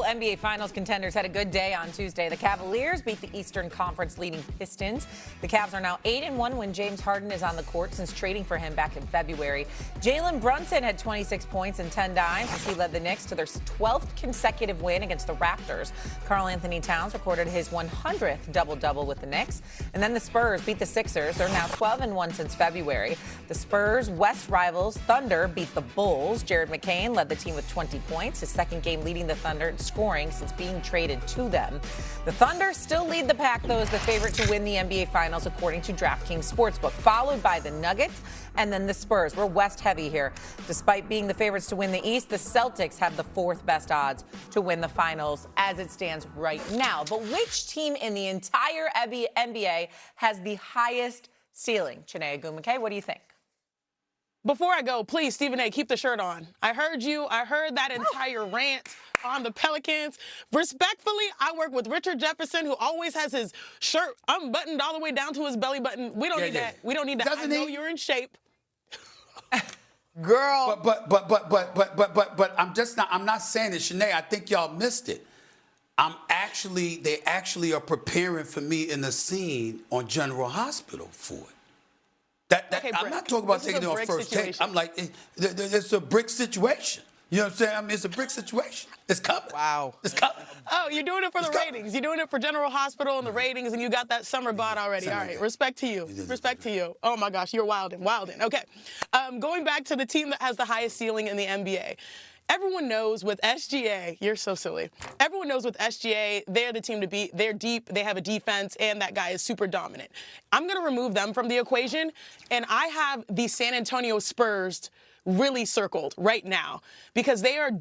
NBA Finals contenders had a good day on Tuesday. The Cavaliers beat the Eastern Conference leading Pistons. The Cavs are now 8-1 when James Harden is on the court since trading for him back in February. Jalen Brunson had 26 points and 10 dimes as he led the Knicks to their 12th consecutive win against the Raptors. Karl Anthony Towns recorded his 100th double-double with the Knicks. And then the Spurs beat the Sixers. They're now 12-1 since February. The Spurs' West rivals Thunder beat the Bulls. Jared McCain led the team with 20 points, his second game leading the Thunder in scoring since being traded to them. The Thunder still lead the pack, though, as the favorite to win the NBA Finals, according to DraftKings Sportsbook, followed by the Nuggets and then the Spurs. We're West heavy here. Despite being the favorites to win the East, the Celtics have the fourth best odds to win the Finals as it stands right now. But which team in the entire NBA has the highest ceiling? Chiney Ogwumike, what do you think? Before I go, please, Stephen A., keep the shirt on. I heard you. I heard that entire rant on the Pelicans. Respectfully, I work with Richard Jefferson, who always has his shirt unbuttoned all the way down to his belly button. We don't need that. We don't need that. I know you're in shape. Girl. But I'm not saying it, Shanae. I think y'all missed it. They actually are preparing for me in the scene on General Hospital for it. Okay, I'm not talking about taking it on first take. I'm like, it's a brick situation. You know what I'm saying? I mean, it's a brick situation. It's coming. Wow. It's coming. Oh, you're doing it for the ratings. You're doing it for General Hospital and the ratings, and you got that summer bod already. All right, respect to you. Respect to you. Oh, my gosh, you're wildin'. Okay. Going back to the team that has the highest ceiling in the NBA. Everyone knows with SGA, you're so silly. Everyone knows with SGA, they're the team to beat. They're deep, they have a defense, and that guy is super dominant. I'm going to remove them from the equation, and I have the San Antonio Spurs really circled right now because they are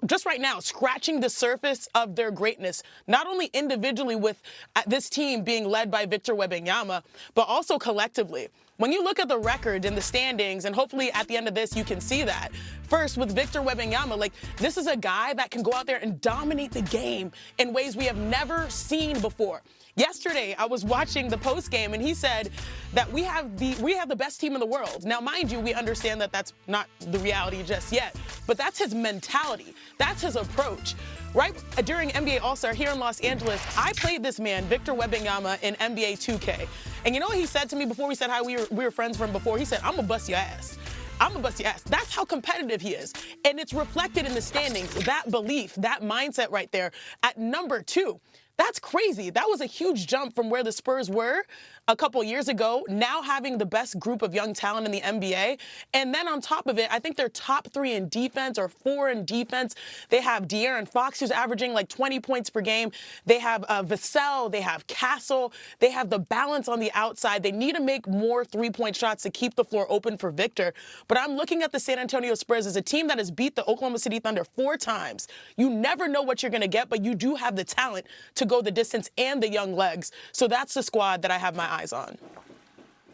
just right now scratching the surface of their greatness, not only individually with this team being led by Victor Wembanyama, but also collectively. When you look at the record and the standings, and hopefully at the end of this you can see that, first with Victor Wembanyama, this is a guy that can go out there and dominate the game in ways we have never seen before. Yesterday, I was watching the post game, and he said that we have the best team in the world. Now, mind you, we understand that that's not the reality just yet, but that's his mentality. That's his approach. Right during NBA All-Star here in Los Angeles, I played this man, Victor Wembanyama, in NBA 2K. And you know what he said to me before we said hi? We were friends from before. He said, "I'm gonna bust your ass. I'm gonna bust your ass." That's how competitive he is. And it's reflected in the standings, that belief, that mindset right there at number 2. That's crazy. That was a huge jump from where the Spurs were a couple years ago, now having the best group of young talent in the NBA. And then on top of it, I think they're top 3 in defense or 4 in defense. They have De'Aaron Fox, who's averaging 20 points per game. They have Vassell. They have Castle. They have the balance on the outside. They need to make more three-point shots to keep the floor open for Victor. But I'm looking at the San Antonio Spurs as a team that has beat the Oklahoma City Thunder 4 times. You never know what you're going to get, but you do have the talent to go the distance and the young legs. So that's the squad that I have my eyes on.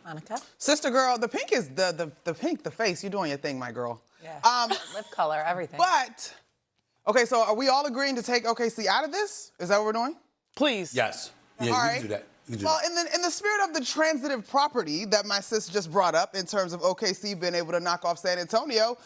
Monica? Sister girl, the pink is the pink, the face. You're doing your thing, my girl. Yeah. Lip color, everything. But, okay, so are we all agreeing to take OKC out of this? Is that what we're doing? Please. Yes. Yeah, all we right. can do that. Well, in the spirit of the transitive property that my sis just brought up in terms of OKC being able to knock off San Antonio,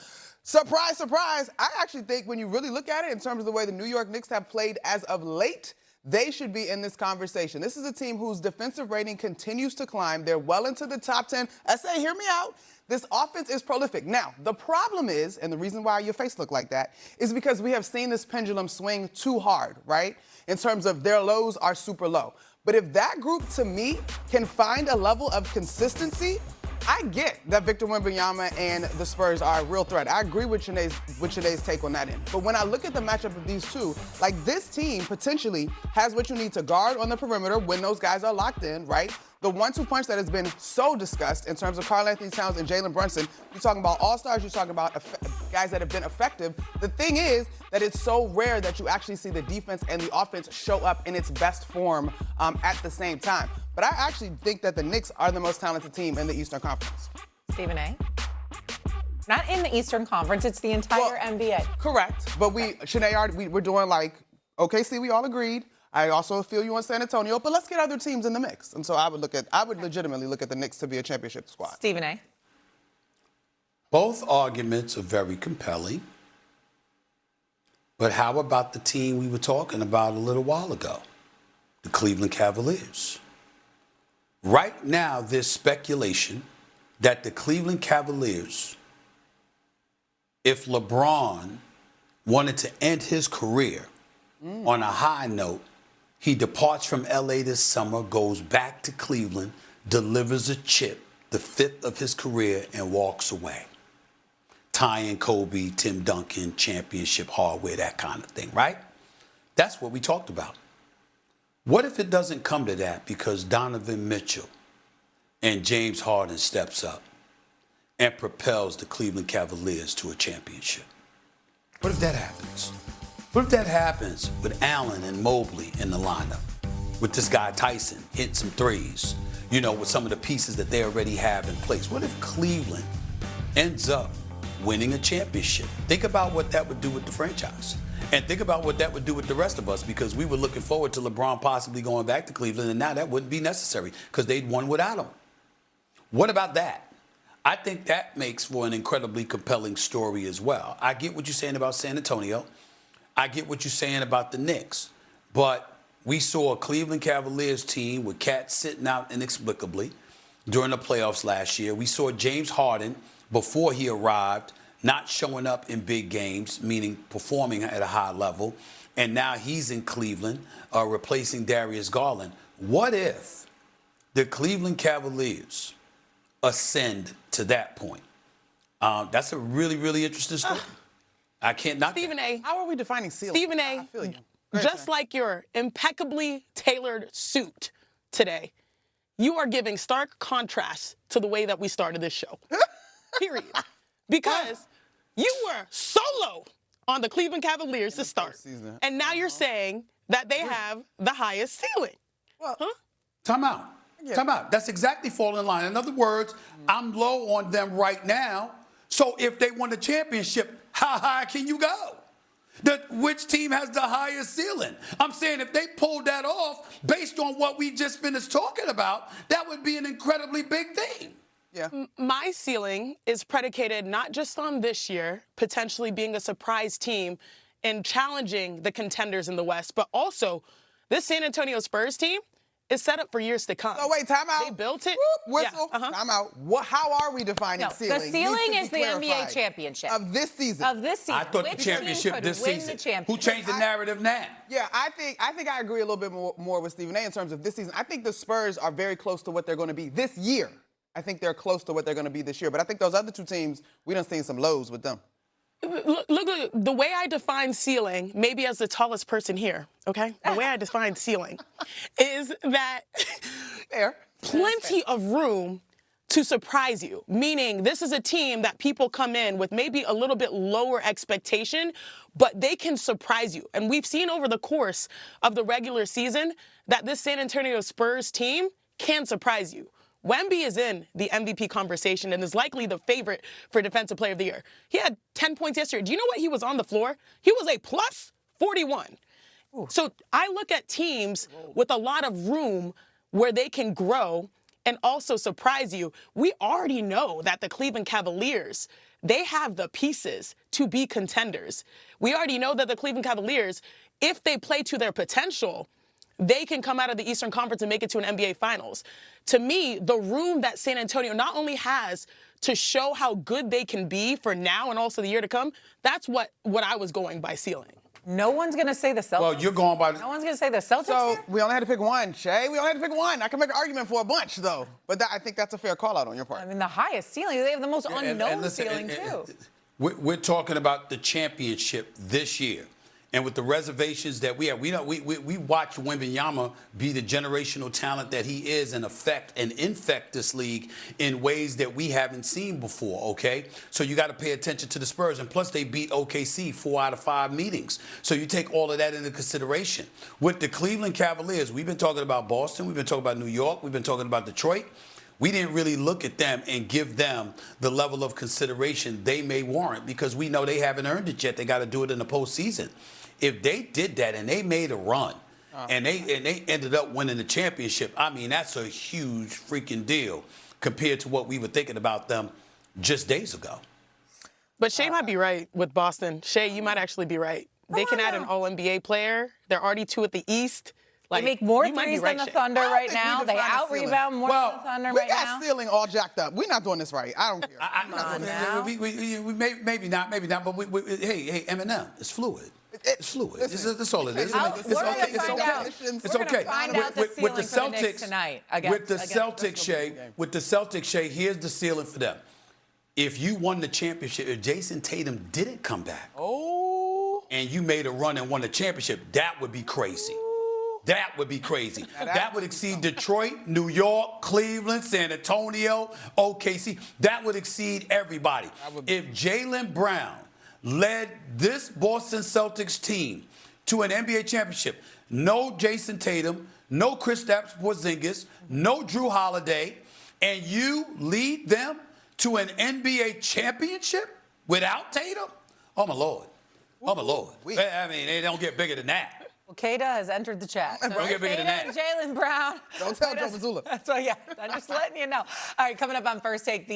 surprise, surprise, I actually think when you really look at it in terms of the way the New York Knicks have played as of late, they should be in this conversation. This is a team whose defensive rating continues to climb. They're well into the top 10. I say, hear me out. This offense is prolific. Now, the problem is, and the reason why your face looked like that, is because we have seen this pendulum swing too hard, right? In terms of their lows are super low. But if that group, to me, can find a level of consistency, I get that Victor Wembanyama and the Spurs are a real threat. I agree with Sinead's take on that end. But when I look at the matchup of these two, this team potentially has what you need to guard on the perimeter when those guys are locked in, right? The 1-2 punch that has been so discussed in terms of Karl Anthony Towns and Jalen Brunson. You're talking about all-stars, you're talking about guys that have been effective. The thing is that it's so rare that you actually see the defense and the offense show up in its best form at the same time. But I actually think that the Knicks are the most talented team in the Eastern Conference. Stephen A. Not in the Eastern Conference, it's the entire NBA. Correct. But Shanae, we're doing OKC, we all agreed. I also feel you on San Antonio, but let's get other teams in the mix. And so I would legitimately look at the Knicks to be a championship squad. Stephen A. Both arguments are very compelling. But how about the team we were talking about a little while ago? The Cleveland Cavaliers. Right now, there's speculation that the Cleveland Cavaliers, if LeBron wanted to end his career on a high note, he departs from LA this summer, goes back to Cleveland, delivers a chip, the 5th of his career, and walks away. Tying Kobe, Tim Duncan, championship hardware, that kind of thing, right? That's what we talked about. What if it doesn't come to that because Donovan Mitchell and James Harden steps up and propels the Cleveland Cavaliers to a championship? What if that happens? What if that happens with Allen and Mobley in the lineup? With this guy Tyson hitting some threes, you know, with some of the pieces that they already have in place. What if Cleveland ends up winning a championship? Think about what that would do with the franchise. And think about what that would do with the rest of us, because we were looking forward to LeBron possibly going back to Cleveland, and now that wouldn't be necessary because they'd won without him. What about that? I think that makes for an incredibly compelling story as well. I get what you're saying about San Antonio. I get what you're saying about the Knicks. But we saw a Cleveland Cavaliers team with cats sitting out inexplicably during the playoffs last year. We saw James Harden, before he arrived, not showing up in big games, meaning performing at a high level. And now he's in Cleveland, replacing Darius Garland. What if the Cleveland Cavaliers ascend to that point? That's a really, really interesting story. I can't not. Stephen A. How are we defining ceiling? Stephen A. I feel you. Go ahead, Just Shay. like your impeccably tailored suit today, you are giving stark contrast to the way that we started this show. Period. Because you were solo on the Cleveland Cavaliers to start. postseason. And now you're saying that they have the highest ceiling. Well, Time out. Yeah. Time out. That's exactly falling in line. In other words, I'm low on them right now. So if they won the championship, how high can you go? Which team has the highest ceiling? I'm saying if they pulled that off based on what we just finished talking about, that would be an incredibly big thing. yeah. My ceiling is predicated not just on this year potentially being a surprise team and challenging the contenders in the West, but also this San Antonio Spurs team is set up for years to come. Oh, wait, time out. They built it. Whoop, whistle. Yeah, Time out. How are we defining No, ceiling? the ceiling Needs is to the be NBA clarified. championship. Of this season. Of this season. I thought Which the team championship could this win season. the championship? Who changed the narrative now? Yeah, I think I agree a little bit more with Stephen A. in terms of this season. I think the Spurs are very close to what they're going to be this year. I think they're close to what they're going to be this year. But I think those other two teams, we done seen some lows with them. Look, the way I define ceiling, maybe as the tallest person here, okay? The way I define ceiling is that Fair. plenty of room to surprise you, meaning this is a team that people come in with maybe a little bit lower expectation, but they can surprise you. And we've seen over the course of the regular season that this San Antonio Spurs team can surprise you. Wemby is in the MVP conversation and is likely the favorite for Defensive Player of the Year. He had 10 points yesterday. Do you know what he was on the floor? He was a plus 41. So I look at teams with a lot of room where they can grow and also surprise you. We already know that the Cleveland Cavaliers, they have the pieces to be contenders. We already know that the Cleveland Cavaliers, if they play to their potential, they can come out of the Eastern Conference and make it to an NBA Finals. To me, the room that San Antonio not only has to show how good they can be for now and also the year to come, that's what I was going by ceiling. No one's going to say the Celtics. Well, you're going by. No one's going to say the Celtics. So here? we only had to pick one, Shay. We only had to pick one. I can make an argument for a bunch, though. But I think that's a fair call out on your part. I mean, the highest ceiling. They have the most unknown listen, ceiling, too. We're talking about the championship this year. And with the reservations that we have, we watched Wembanyama be the generational talent that he is and affect and infect this league in ways that we haven't seen before, okay? So you got to pay attention to the Spurs. And plus, they beat OKC 4 out of 5 meetings. So you take all of that into consideration. With the Cleveland Cavaliers, we've been talking about Boston. We've been talking about New York. We've been talking about Detroit. We didn't really look at them and give them the level of consideration they may warrant because we know they haven't earned it yet. They got to do it in the postseason. If they did that and they made a run and they ended up winning the championship, I mean, that's a huge freaking deal compared to what we were thinking about them just days ago. But Shay might be right with Boston. Shay, you might actually be right. they can add an now. All-NBA player. They're already 2 at the East. They Like, make more you might be threes right, than the Shay. Thunder I don't right think we now. They define a ceiling. out-rebound more Well, than the Thunder We right got now. ceiling all jacked up. We're not doing this right. I don't care. now. Maybe not, but hey, Eminem, it's fluid. It's fluid. Listen, That's all it is. We're It's gonna okay. It's find okay. out. It's We're gonna okay. find out the With the ceiling for the Knicks Celtics tonight with the against- Celtics, Shay, here's the ceiling for them. If you won the championship, if Jason Tatum didn't come back, and you made a run and won the championship, that would be crazy. That would be crazy. That would exceed Detroit, New York, Cleveland, San Antonio, OKC. That would exceed everybody. If Jaylen Brown led this Boston Celtics team to an NBA championship, no Jason Tatum, no Kristaps Porzingis, no Drew Holiday, and you lead them to an NBA championship without Tatum? Oh, my Lord. Oh, my Lord. I mean, they don't get bigger than that. Well, Kada has entered the chat. So Don't get bigger than Kada that. and Jaylen Brown. Don't tell Joe Mazzulla. That's why, yeah. I'm just letting you know. All right, coming up on First Take.